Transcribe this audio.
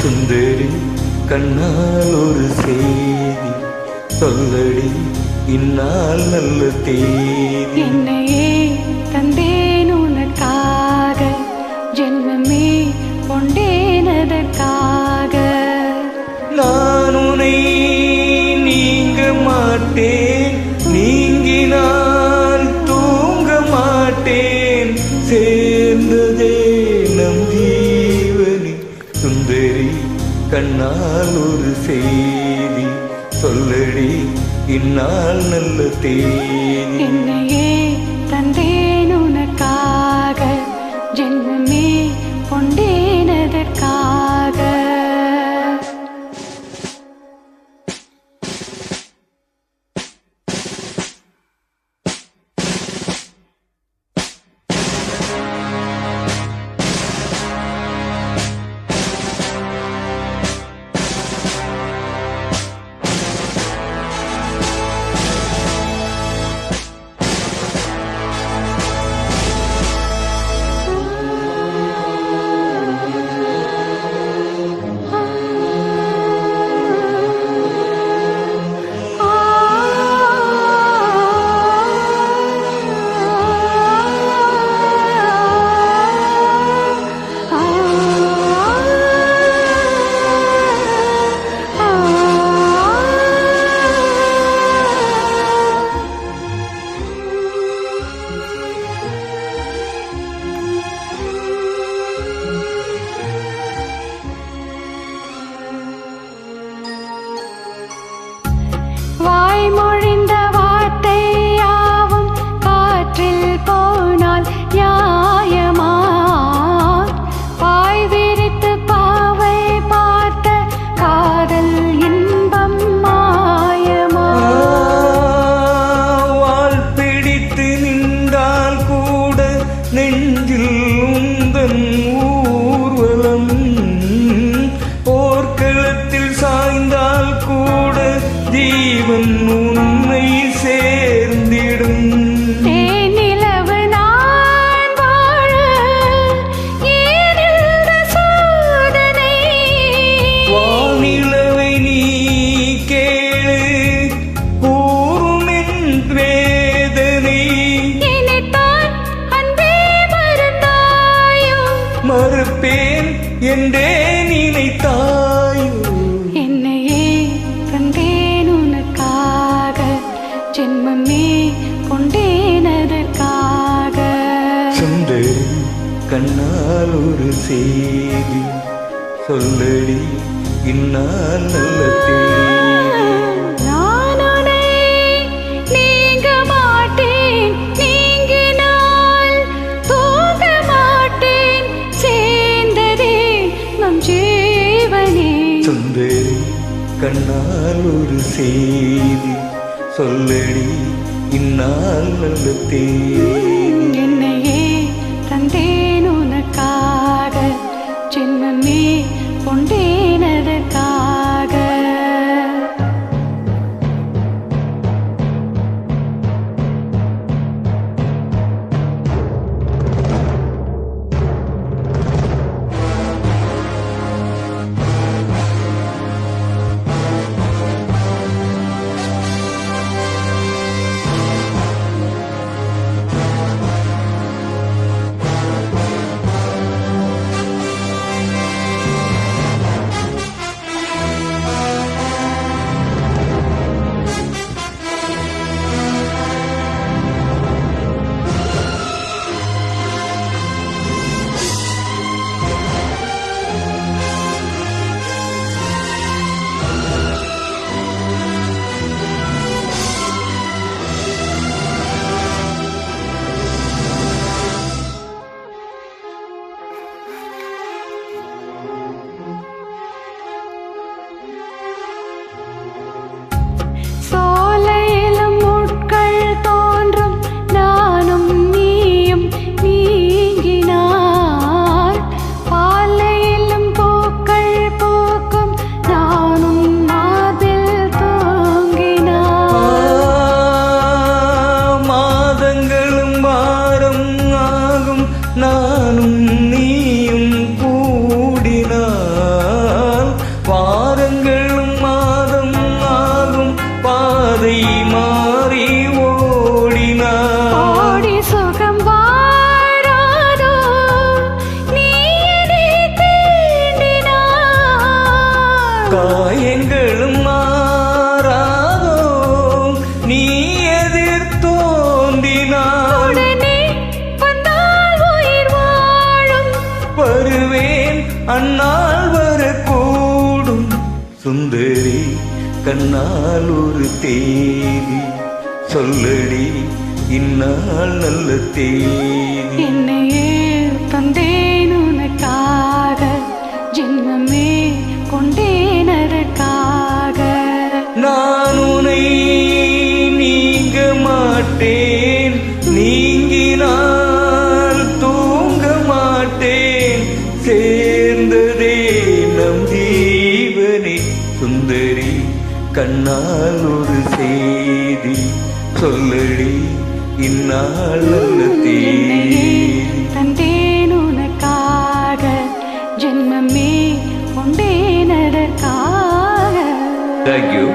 சுந்தரி கண்ணால் ஒரு செய்தி சொல்லடி இந்நாள் நல்ல தேதி. என்னையே தந்தேன் உனக்காக, ஜென்மமே கொண்டேனதற்காக. நான் உன்னை நீங்க மாட்டேன், நீங்கினால் தூங்க மாட்டேன், சேர்ந்ததே நம் ஜீவனி. சுந்தரி கண்ணால் ஒரு செய்தி சொல்லடி இந்நாள் நல்ல தேதி. என்னையே தந்தேன் உனக்காக, ஜென்மமே கொண்டேனதற்காக. வாய்மொழிந்த வார்த்தை யாவும் காற்றில் போனால் நியாயமா? பாய் விரித்து பாவை பார்த்த காதல் இன்பம் மாயமா? வாள் பிடித்து நின்றால் கூட நெஞ்சில் உந்தன் ஊர்வலம், போர்க்களத்தில் சாய்ந்தால் கூட ஜீவன் உன்னை சேர்ந்திடும். தேனிலவு நான் வாழ ஏனிந்த சோதனை? வானிலவை நீ கேளு கூறும் என் வேதனை. இனித்தான் அன்பே மறந்தாயோ? மறுப்பேன் என்றே நினைத்தாயோ? என்னையே தந்தேன் உனக்காக, ஜென்மமே கொண்டேனதற்காக. சுந்தரி கண்ணால் ஒரு செய்தி சொல்லடி இந்நாள் நல்ல தேதி. நான் உன்னை நீங்க மாட்டேன், நீங்கினால் தூங்க மாட்டேன், சேர்ந்ததே நம் ஜீவனே. சுந்தரி கண்ணால் ஒரு செய்தி சொல்லடி இந்நாள் நல்ல தேதி. என்னையே தந்தேன் உனக்காக, ஜென்மமே கொண்டேனதற்காக. காயங்களும் மாறாதோ நீ எதிர்த்தோன்றினால் உடனே வந்தால் உயிர் வாழும். வருவேன் அந்நாள் வரக்கூடும். சுந்தரி கண்ணால் ஒரு தேதி சொல்லடி இந்நாள் நல்ல தேதி. என்னையே தந்தேன் உனக்காக, ஜென்மமே கொண்டேன் அதற்காக. நான் உன்னை நீங்க மாட்டேன், நீங்கினால் தூங்க மாட்டேன். சேர்ந்ததே நம் ஜீவனே. சுந்தரி கண்ணால் ஒரு செய்தி சொல்லடி இந்நாள் நல்ல என்னையே தேதி. தந்தேன் உனக்காக, ஜென்மமே கொண்டேன் அதற்காக. Thank you.